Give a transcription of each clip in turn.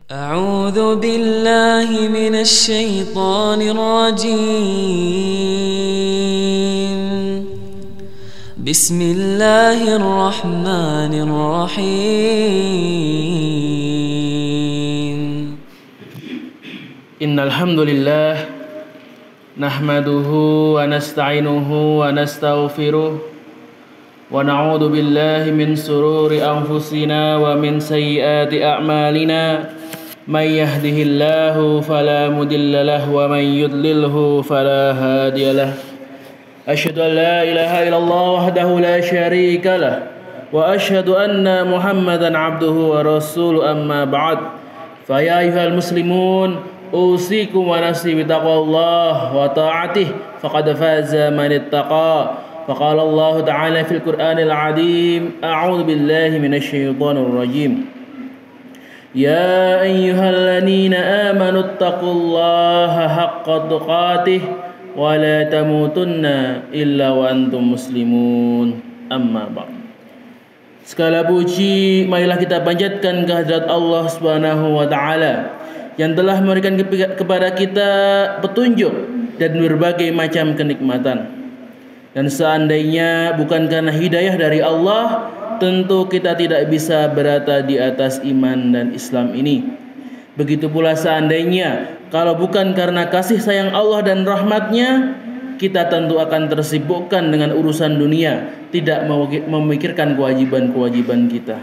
أعوذ بالله من الشيطان الرجيم. بسم الله الرحمن الرحيم. إن الحمد لله نحمده ونستعينه ونستغفره ونعوذ بالله من شرور أنفسنا ومن سيئات أعمالنا من يهده الله فلا مضل له ومن يضلله فلا هادي له أشهد أن لا إله إلا الله وحده لا شريك له وأشهد أن محمدا عبده ورسوله أما بعد فيا أيها المسلمون أوصيكم ونفسي بتقوى الله وطاعته فقد فاز من اتقى فقال الله تعالى في القرآن العظيم أعوذ بالله من الشيطان الرجيم يا أيها الذين آمنوا اتقوا الله حق تقاته ولا تموتن إلا وأنتم مسلمون أما بعد. Segala puji marilah kita panjatkan kehadirat Allah Subhanahu wa taala yang telah memberikan kepada kita petunjuk dan berbagai macam kenikmatan. Dan seandainya bukan karena hidayah dari Allah, tentu kita tidak bisa berada di atas iman dan Islam ini. Begitu pula seandainya kalau bukan karena kasih sayang Allah dan rahmatnya, kita tentu akan tersibukkan dengan urusan dunia, tidak memikirkan kewajiban-kewajiban kita.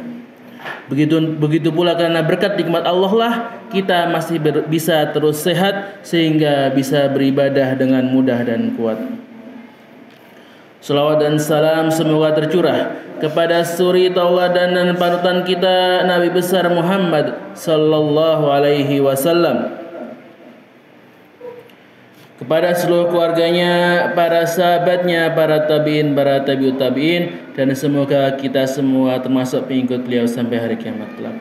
Begitu pula karena berkat nikmat Allah lah kita masih bisa terus sehat sehingga bisa beribadah dengan mudah dan kuat. Salawat dan salam semoga tercurah kepada suri tauladan dan panutan kita Nabi besar Muhammad sallallahu alaihi wasallam, kepada seluruh keluarganya, para sahabatnya, para tabi'in, para tabi'ut tabi'in, dan semoga kita semua termasuk pengikut beliau sampai hari kiamat kelak.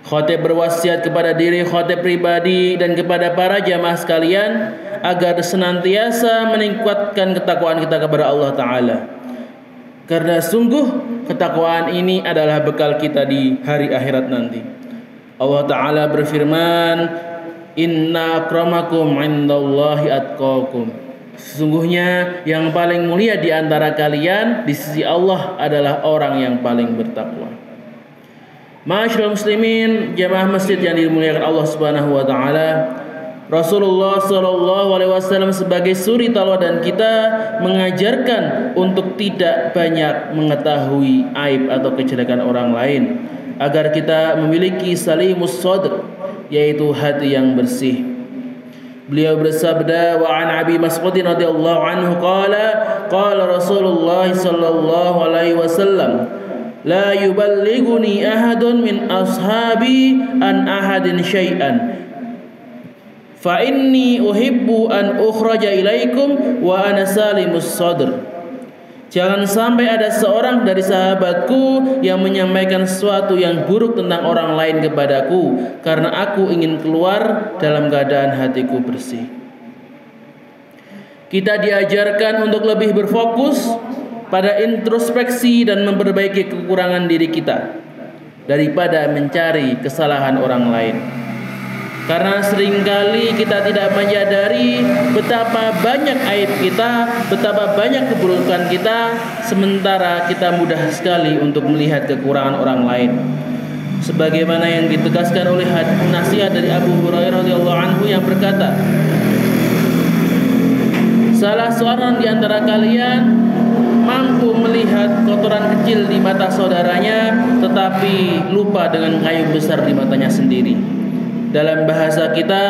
Khatib berwasiat kepada diri khatib pribadi dan kepada para jamaah sekalian agar senantiasa meningkatkan ketakwaan kita kepada Allah Ta'ala, karena sungguh ketakwaan ini adalah bekal kita di hari akhirat nanti. Allah Ta'ala berfirman, Inna akramakum indallahi atqakum. Sesungguhnya yang paling mulia di antara kalian di sisi Allah adalah orang yang paling bertakwa. Ma'asyiral muslimin, jamaah masjid yang dimuliakan Allah Subhanahu wa taala, Rasulullah sallallahu alaihi wasallam sebagai suri tauladan kita mengajarkan untuk tidak banyak mengetahui aib atau kejelekan orang lain, agar kita memiliki salimus sadr, yaitu hati yang bersih. Beliau bersabda, wa an Abi Mas'ud radhiyallahu anhu qala Rasulullah sallallahu alaihi wasallam, la yuballighuni ahadun min ashabi an ahadin syai'an fa inni uhibbu an ukhraja ilaikum wa ana salimus sadr. Jangan sampai ada seorang dari sahabatku yang menyampaikan sesuatu yang buruk tentang orang lain kepadaku, karena aku ingin keluar dalam keadaan hatiku bersih. Kita diajarkan untuk lebih berfokus pada introspeksi dan memperbaiki kekurangan diri kita daripada mencari kesalahan orang lain. Karena seringkali kita tidak menyadari betapa banyak aib kita, betapa banyak keburukan kita, sementara kita mudah sekali untuk melihat kekurangan orang lain. Sebagaimana yang ditegaskan oleh nasihat dari Abu Hurairah radhiyallahu anhu yang berkata, salah seorang di antara kalian mampu melihat kotoran kecil di mata saudaranya, tetapi lupa dengan kayu besar di matanya sendiri. Dalam bahasa kita,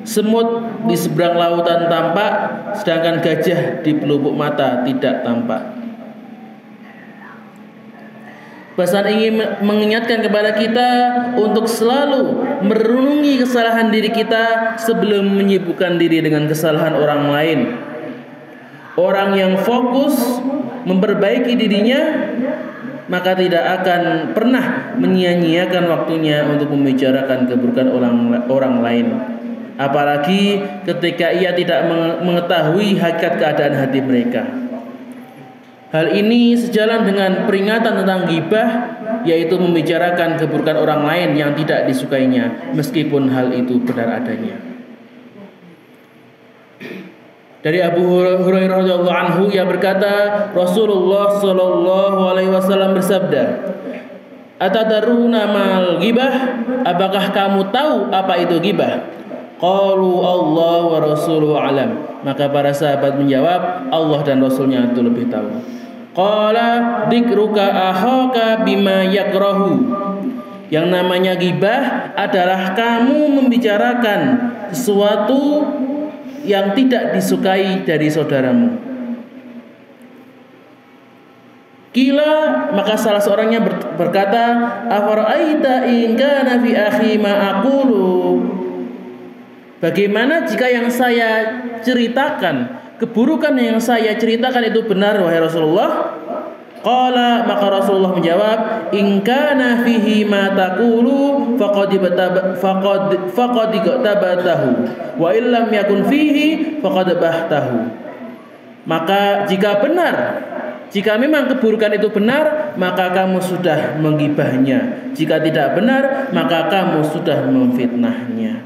semut di seberang lautan tampak, sedangkan gajah di pelupuk mata tidak tampak. Pesan ingin mengingatkan kepada kita untuk selalu merenungi kesalahan diri kita sebelum menyibukkan diri dengan kesalahan orang lain. Orang yang fokus memperbaiki dirinya, maka tidak akan pernah menyia-nyiakan waktunya untuk membicarakan keburukan orang lain. Apalagi ketika ia tidak mengetahui hakikat keadaan hati mereka. Hal ini sejalan dengan peringatan tentang ghibah yaitu membicarakan keburukan orang lain yang tidak disukainya, meskipun hal itu benar adanya. Dari Abu Hurairah radhiyallahu anhu, ia berkata, Rasulullah sallallahu alaihi wasallam bersabda, "Atadaruna mal ghibah? Apakah kamu tahu apa itu ghibah?" Qalu Allah wa rasuluhu alam. Maka para sahabat menjawab, Allah dan Rasulnya itu lebih tahu. Qala dzikruka akhaka bima yakrahu. Yang namanya ghibah adalah kamu membicarakan sesuatu yang tidak disukai dari saudaramu. Kila, maka salah seorangnya berkata, afara'aita in kana fi akhi ma aqulu. Bagaimana jika yang saya ceritakan, keburukan yang saya ceritakan itu benar wahai Rasulullah? Qala, maka Rasulullah menjawab, in kana fihi ma taqulu faqad tabatahu wa illam yakun fihi faqad bahtahu. Maka jika benar, jika memang keburukan itu benar, maka kamu sudah menggibahnya. Jika tidak benar, maka kamu sudah memfitnahnya.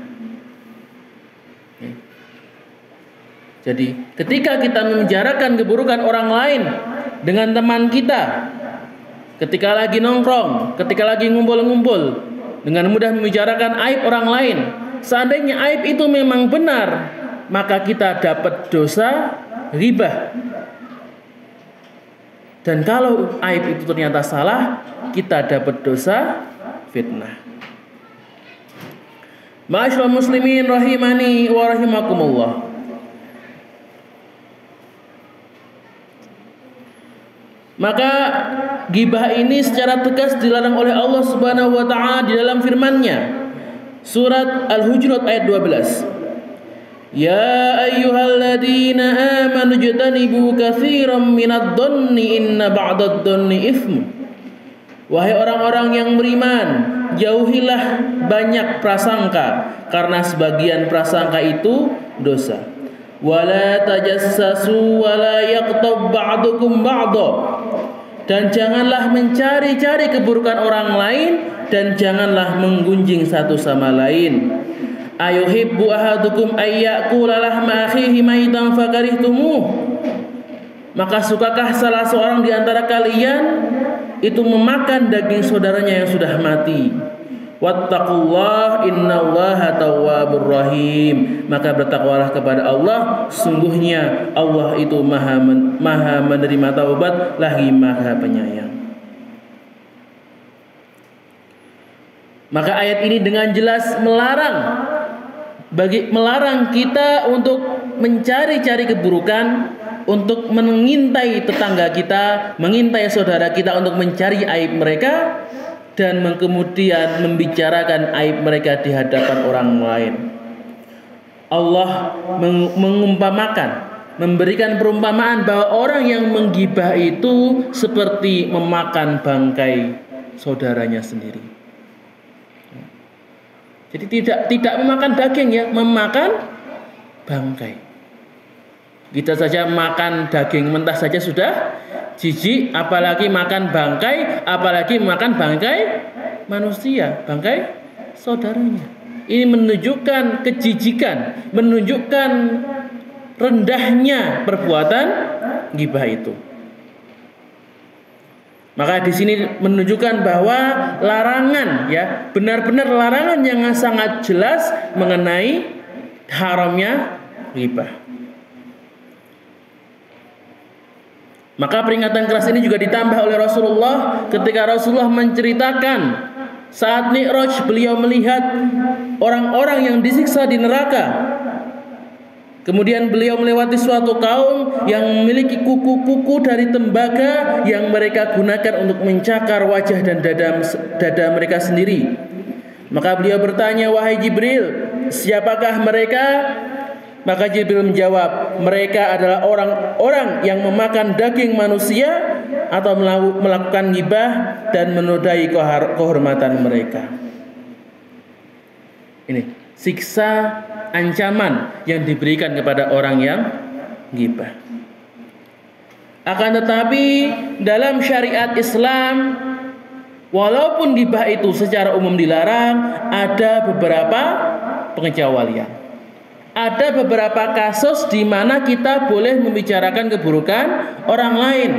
Jadi ketika kita membicarakan keburukan orang lain dengan teman kita, ketika lagi nongkrong, ketika lagi ngumpul-ngumpul, dengan mudah membicarakan aib orang lain, seandainya aib itu memang benar, maka kita dapat dosa ghibah. Dan kalau aib itu ternyata salah, kita dapat dosa fitnah. Ma'asyiral muslimin rahimani wa rahimakumullah. Maka ghibah ini secara tegas dilarang oleh Allah Subhanahu wa taala di dalam firman-Nya. Surat Al-Hujurat ayat 12. Ya ayyuhalladzina amanu jtanibu katsiran minadh-dhanni inna ba'dadh-dhanni itsm. Wahai orang-orang yang beriman, jauhilah banyak prasangka, karena sebagian prasangka itu dosa. Wala tajassasu wala yaghtab ba'dukum ba'dha. Dan janganlah mencari-cari keburukan orang lain, dan janganlah menggunjing satu sama lain. Ayuhibbu ahadukum ayyakula lahma akhihi maitan fakarihtumuh. Maka sukakah salah seorang di antara kalian itu memakan daging saudaranya yang sudah mati? Wattaqullah innallaha tawwabur rahim. Maka bertakwalah kepada Allah, sungguhnya Allah itu maha menerima taubat lagi maha penyayang. Maka ayat ini dengan jelas melarang kita untuk mencari-cari keburukan, untuk mengintai tetangga kita, mengintai saudara kita untuk mencari aib mereka, dan kemudian membicarakan aib mereka di hadapan orang lain. Allah mengumpamakan, memberikan perumpamaan bahwa orang yang menggibah itu seperti memakan bangkai saudaranya sendiri. Jadi tidak memakan daging ya, memakan bangkai. Kita saja makan daging mentah saja sudah jijik, apalagi makan bangkai, apalagi makan bangkai manusia, bangkai saudaranya. Ini menunjukkan kejijikan, menunjukkan rendahnya perbuatan ghibah itu. Maka di sini menunjukkan bahwa larangan ya, benar-benar larangan yang sangat jelas mengenai haramnya ghibah. Maka peringatan keras ini juga ditambah oleh Rasulullah ketika Rasulullah menceritakan saat Mi'raj beliau melihat orang-orang yang disiksa di neraka. Kemudian beliau melewati suatu kaum yang memiliki kuku-kuku dari tembaga yang mereka gunakan untuk mencakar wajah dan dada mereka sendiri. Maka beliau bertanya, wahai Jibril, siapakah mereka? Maka Jibril menjawab, mereka adalah orang-orang yang memakan daging manusia atau melakukan ghibah dan menodai kehormatan mereka. Ini siksa, ancaman yang diberikan kepada orang yang ghibah. Akan tetapi dalam syariat Islam Walaupun ghibah itu secara umum dilarang, ada beberapa pengecualian. Ada beberapa kasus di mana kita boleh membicarakan keburukan orang lain.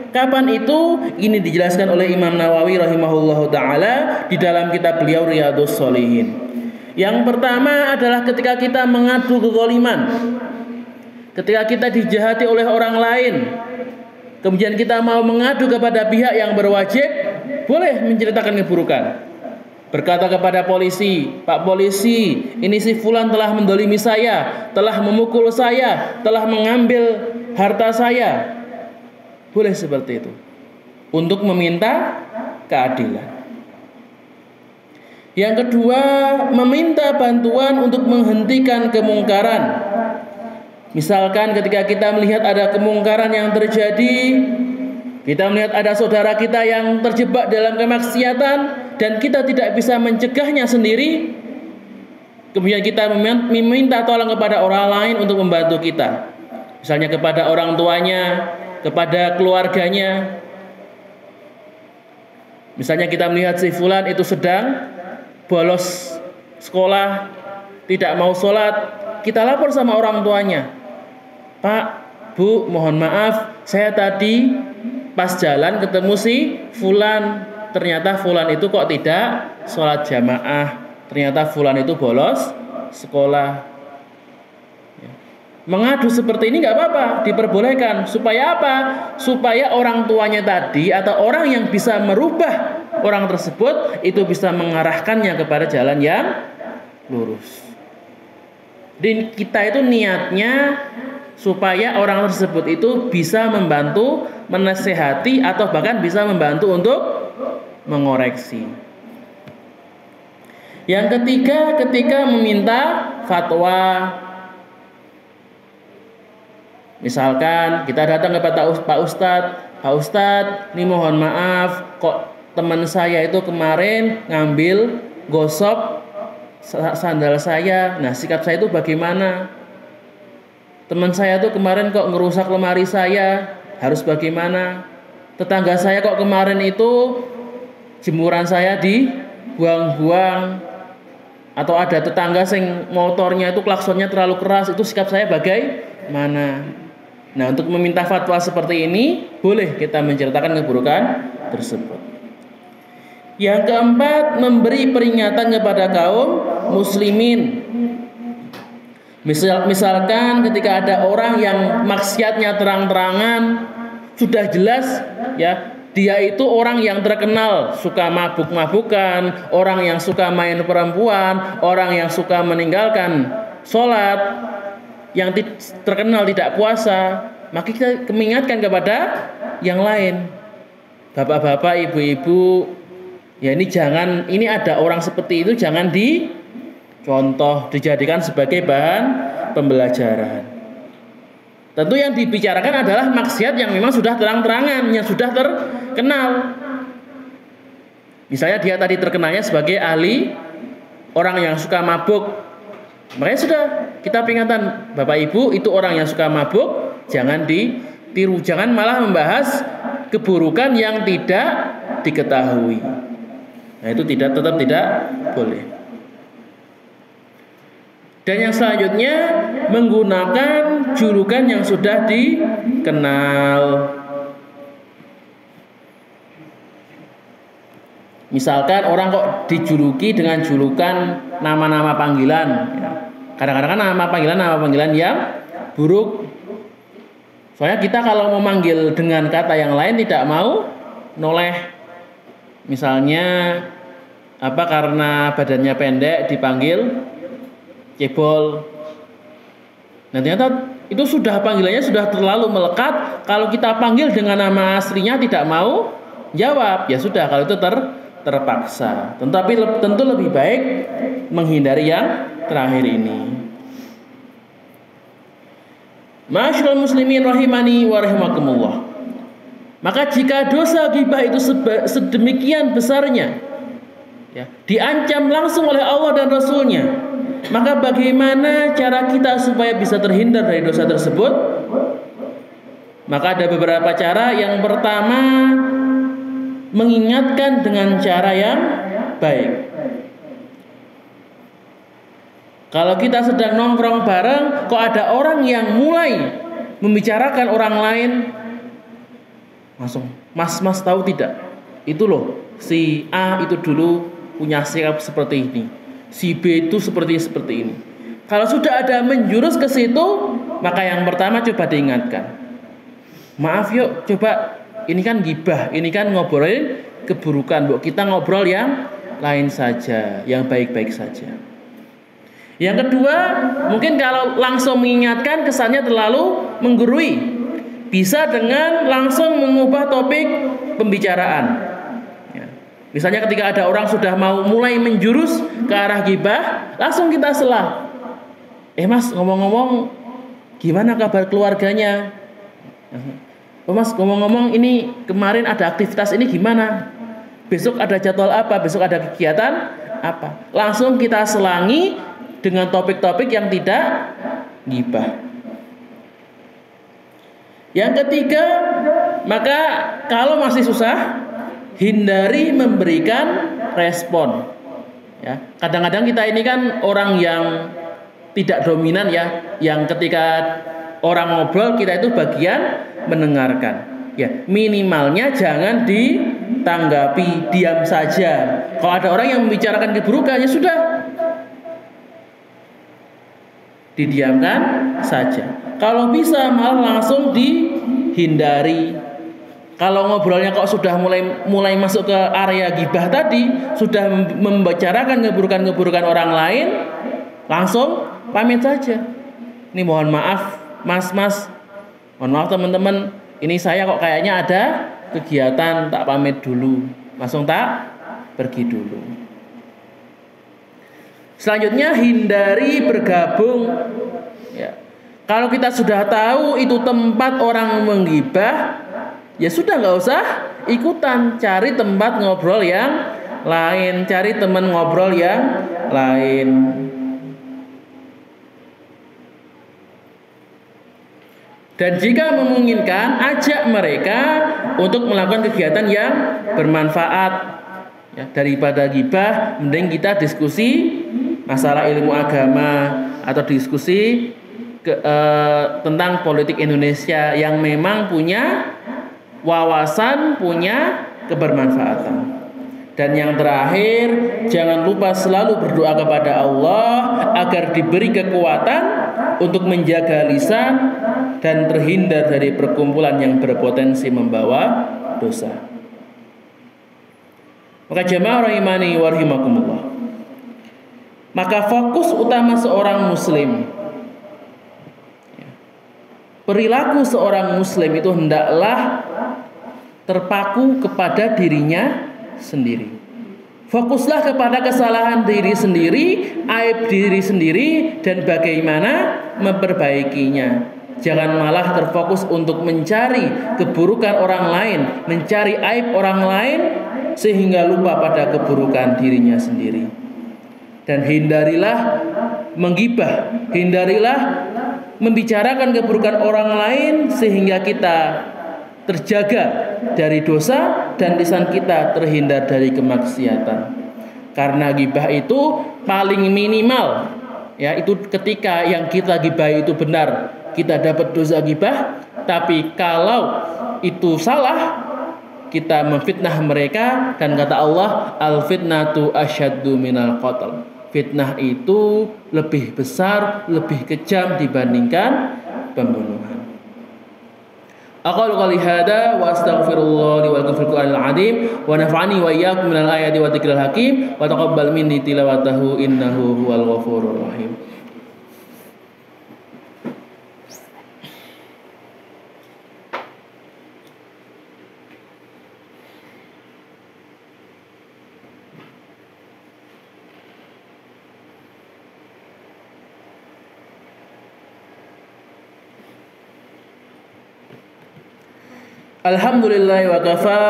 Kapan itu? Ini dijelaskan oleh Imam Nawawi rahimahullahu taala di dalam kitab beliau Riyadhus Shalihin. Yang pertama adalah ketika kita mengadu kezaliman. Ketika kita dijahati oleh orang lain, kemudian kita mau mengadu kepada pihak yang berwajib, boleh menceritakan keburukan. Berkata kepada polisi, "Pak polisi, ini si fulan telah mendolimi saya, telah memukul saya, telah mengambil harta saya." Boleh seperti itu untuk meminta keadilan. Yang kedua, meminta bantuan untuk menghentikan kemungkaran. Misalkan ketika kita melihat ada kemungkaran yang terjadi, kita melihat ada saudara kita yang terjebak dalam kemaksiatan dan kita tidak bisa mencegahnya sendiri, kemudian kita meminta tolong kepada orang lain untuk membantu kita. Misalnya kepada orang tuanya, kepada keluarganya. Misalnya kita melihat si fulan itu sedang bolos sekolah, tidak mau sholat, kita lapor sama orang tuanya. "Pak, Bu, mohon maaf, saya tadi pas jalan ketemu si fulan, ternyata fulan itu kok tidak sholat jamaah, ternyata fulan itu bolos sekolah." Mengadu seperti ini nggak apa-apa, diperbolehkan. Supaya apa? Supaya orang tuanya tadi atau orang yang bisa merubah orang tersebut itu bisa mengarahkannya kepada jalan yang lurus. Dan kita itu niatnya supaya orang tersebut itu bisa membantu, menasehati, atau bahkan bisa membantu untuk mengoreksi. Yang ketiga, ketika meminta fatwa. Misalkan kita datang kepada Pak Ustadz, ini mohon maaf, kok teman saya itu kemarin ngambil gosok sandal saya. Nah, sikap saya itu bagaimana? Teman saya tuh kemarin kok ngerusak lemari saya, harus bagaimana? Tetangga saya kok kemarin itu jemuran saya dibuang-buang. Atau ada tetangga yang motornya itu klaksonnya terlalu keras, itu sikap saya bagaimana? Nah, untuk meminta fatwa seperti ini, boleh kita menceritakan keburukan tersebut. Yang keempat, memberi peringatan kepada kaum muslimin. Misalkan ketika ada orang yang maksiatnya terang-terangan, sudah jelas ya, dia itu orang yang terkenal suka mabuk-mabukan, orang yang suka main perempuan, orang yang suka meninggalkan sholat, yang terkenal tidak puasa, maka kita mengingatkan kepada yang lain. Bapak-bapak, ibu-ibu, ya ini ada orang seperti itu, jangan dicontoh, dijadikan sebagai bahan pembelajaran. Tentu yang dibicarakan adalah maksiat yang memang sudah terang-terangan, yang sudah terkenal. Misalnya dia tadi terkenalnya sebagai ahli orang yang suka mabuk, makanya sudah kita peringatan, Bapak Ibu, itu orang yang suka mabuk, jangan ditiru, jangan malah membahas keburukan yang tidak diketahui. Nah, itu tetap tidak boleh. Dan yang selanjutnya, menggunakan julukan yang sudah dikenal. Misalkan orang kok dijuluki dengan julukan nama-nama panggilan, ya. Kadang-kadang kan nama panggilan yang buruk. Soalnya kita kalau mau manggil dengan kata yang lain tidak mau noleh. Misalnya karena badannya pendek dipanggil cebol. Nah, ternyata itu sudah panggilannya sudah terlalu melekat. Kalau kita panggil dengan nama aslinya tidak mau jawab, ya sudah, kalau itu terpaksa. Tetapi tentu lebih baik menghindari yang terakhir ini. Ma'asyiral muslimin rahimani wa rahimakumullah. Maka jika dosa ghibah itu sedemikian besarnya, ya, diancam langsung oleh Allah dan Rasulnya, maka bagaimana cara kita supaya bisa terhindar dari dosa tersebut? Maka ada beberapa cara. Yang pertama, mengingatkan dengan cara yang baik. Kalau kita sedang nongkrong bareng, kok ada orang yang mulai membicarakan orang lain, langsung, mas tahu tidak? Itu loh, si A itu dulu punya sikap seperti ini, si B itu seperti ini. Kalau sudah ada menjurus ke situ, maka yang pertama coba diingatkan. Maaf yuk, coba, ini kan gibah, ini kan ngobrolin keburukan, Bu. Kita ngobrol yang lain saja, yang baik-baik saja. Yang kedua, mungkin kalau langsung mengingatkan kesannya terlalu menggurui. Bisa dengan langsung mengubah topik pembicaraan. Ya. Misalnya ketika ada orang sudah mau mulai menjurus ke arah gibah, langsung kita sela. Mas, ngomong-ngomong, gimana kabar keluarganya? Mas, ngomong-ngomong, ini kemarin ada aktivitas ini gimana? Besok ada jadwal apa? Besok ada kegiatan apa? Langsung kita selangi dengan topik-topik yang tidak gibah. Yang ketiga, maka kalau masih susah, hindari memberikan respon. Ya, kadang-kadang kita ini kan orang yang tidak dominan ya, yang ketika orang ngobrol kita itu bagian mendengarkan. Ya, minimalnya jangan ditanggapi, diam saja. Kalau ada orang yang membicarakan keburukan, ya sudah, didiamkan saja. Kalau bisa malah langsung dihindari. Kalau ngobrolnya kok sudah mulai masuk ke area gibah tadi, sudah membicarakan keburukan orang lain, langsung pamit saja. Ini mohon maaf, Mas, mohon maaf teman-teman, ini saya kok kayaknya ada kegiatan, tak pamit dulu, langsung tak pergi dulu. Selanjutnya, hindari bergabung. Ya. Kalau kita sudah tahu itu tempat orang menggibah, ya sudah, nggak usah ikutan. Cari tempat ngobrol yang lain, cari teman ngobrol yang lain. Dan jika memungkinkan, ajak mereka untuk melakukan kegiatan yang bermanfaat. Ya, daripada gibah, mending kita diskusi masalah ilmu agama atau diskusi tentang politik Indonesia yang memang punya wawasan, punya kebermanfaatan. Dan yang terakhir, jangan lupa selalu berdoa kepada Allah agar diberi kekuatan untuk menjaga lisan dan terhindar dari perkumpulan yang berpotensi membawa dosa. Maka jemaah rahimani wa rahimakumullah, maka fokus utama seorang muslim, perilaku seorang muslim itu hendaklah terpaku kepada dirinya sendiri. Fokuslah kepada kesalahan diri sendiri, aib diri sendiri, dan bagaimana memperbaikinya. Jangan malah terfokus untuk mencari keburukan orang lain, mencari aib orang lain, sehingga lupa pada keburukan dirinya sendiri. Dan hindarilah menggibah, hindarilah membicarakan keburukan orang lain, sehingga kita terjaga dari dosa dan lisan kita terhindar dari kemaksiatan. Karena gibah itu paling minimal, ya, itu ketika yang kita gibah itu benar, kita dapat dosa gibah. Tapi kalau itu salah, kita memfitnah mereka, dan kata Allah, al-fitnatu asyaddu minal qatl. Fitnah itu lebih besar, lebih kejam dibandingkan pembunuhan. Aqulu qouli hadza wa astaghfirullah li wa lakum fil Qur'anil 'azim wa nafa'ani wa iyyakum minal ayati wa dzikril hakim wa taqabbal minni tilawatahu innahu huwal ghafurur rahim. Alhamdulillah wa kafa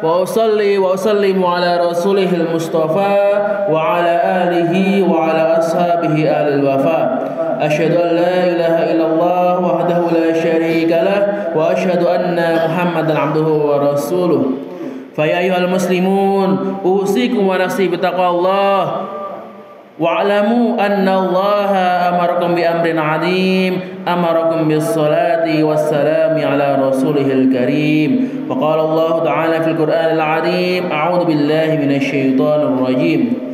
wa usalli wa usallimu ala rasulihil mustafa wa ala alihi wa ala ashabihi alil wafa. Asyhadu an la ilaha illallah wahdahu la syarika lah wa asyhadu anna Muhammadan abduhu wa rasuluh. Fa ya ayyuhal muslimun usikum wa nafsi bittaqwallah wa'lamu anna Allaha amarakum bi amrin 'adzim amarakum bis salati was salami ala rasulihil karim wa qala Allah ta'ala fil Qur'anil 'azim a'udzu billahi minasy syaithanir rajim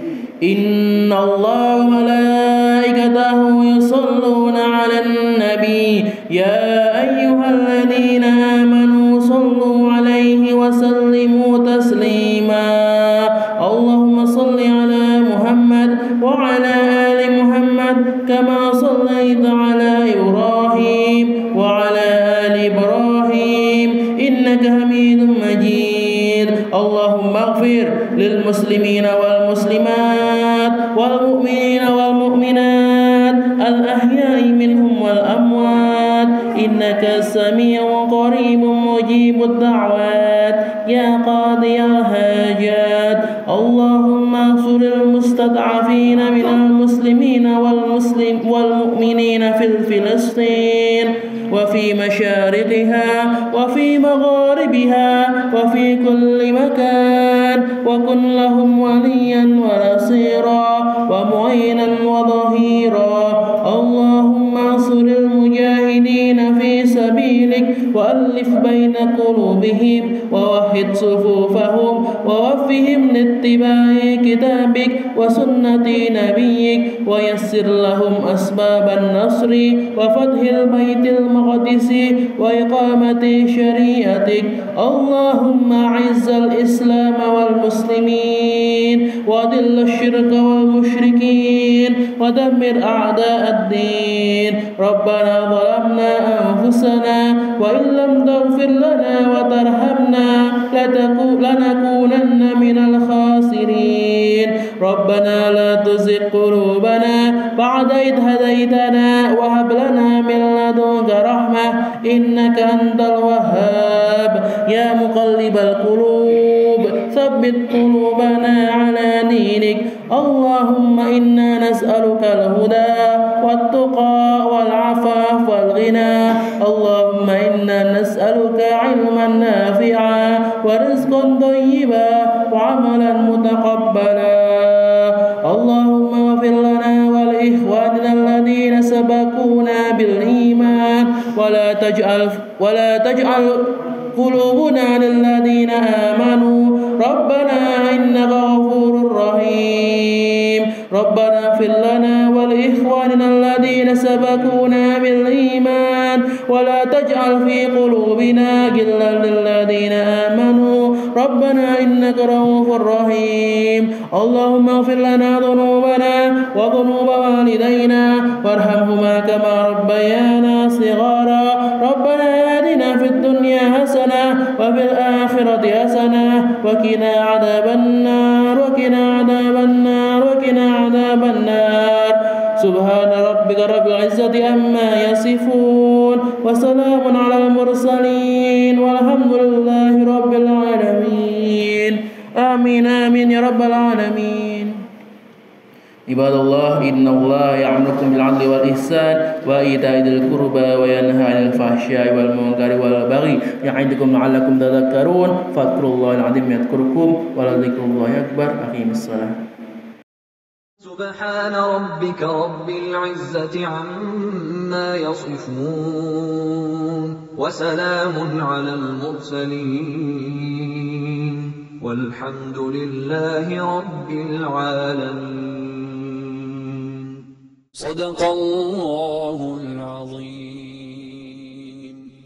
inna Allaha wa malaikatahu yusholluna 'alan nabi ya ayyuhalladzina amanu shallu 'alaihi wa sallimu taslima Allahumma shalli 'ala Muhammad wa 'ala ali Muhammad kama shallaita 'ala Ibrahim wa 'ala ali Ibrahim innaka Hamidum Majid Allahumma ighfir lil muslimina wal muslimat wal mu'minina wal mu'minat al ahya'i minhum wal amwat innaka sami'un qaribun mujibud da'wat ya qadiyal hajat Allahumma ansuril mustad'afina minal muslimina wal mu'minina fil Filistin وفي مشارقها وفي مغاربها وفي كل مكان وكن لهم وليا ونصيرا ومعينا وظهيرا اللهم انصر المجاهدين في سبيلك وألف بين قلوبهم ووحد صفوفهم ووفهم لاتباع كتابك وسنة نبيك ويسر لهم أسباب النصر وفتح البيت المقدس وإقامة شريعتك اللهم أعز الإسلام والمسلمين وأذل الشرك والمشركين ودمر أعداء الدين ربنا ظلمنا أنفسنا وإن لم تغفر لنا وترحمنا لنكونن من الخاسرين ربنا لا تزغ قلوبنا بعد إذ هديتنا وهب لنا من لدنك رحمة إنك أنت الوهاب يا مقلب القلوب ثبت قلوبنا على دينك اللهم إنا نسألك الهدى والتقى والعفاف والغنى اللهم إنا نسألك علما نافعا ورزقا طيبا وعملا متقبلا اللهم اغفر لنا ولإخواننا الذين سبقونا بالإيمان ولا تجعل قلوبنا للذين آمنوا ربنا إنك غفور رحيم ربنا اغفر لنا ولإخواننا الذين سبقونا بالإيمان ولا تجعل في قلوبنا غلا للذين آمنوا ربنا إنك رؤوف رحيم اللهم اغفر لنا ذنوبنا وذنوب والدينا وارحمهما كما ربيانا صغارا ربنا آتنا في الدنيا حسنة وفي الآخرة حسنة وقنا عذاب النار وقنا عذاب النار وقنا عذاب النار سبحان ربك رب العزة عما يصفون وسلام على المرسلين والحمد لله رب العالمين آمين آمين يا رب العالمين عباد الله إن الله يأمركم بالعدل والإحسان وإيتاء ذي القربى وينهى عن الفحشاء والمنكر والبغي يعظكم لعلكم تذكرون فاذكروا الله العظيم يذكركم ولذكر الله أكبر أقيموا الصلاة سبحان ربك رب العزة عما يصفون وسلام على المرسلين والحمد لله رب العالمين صدق الله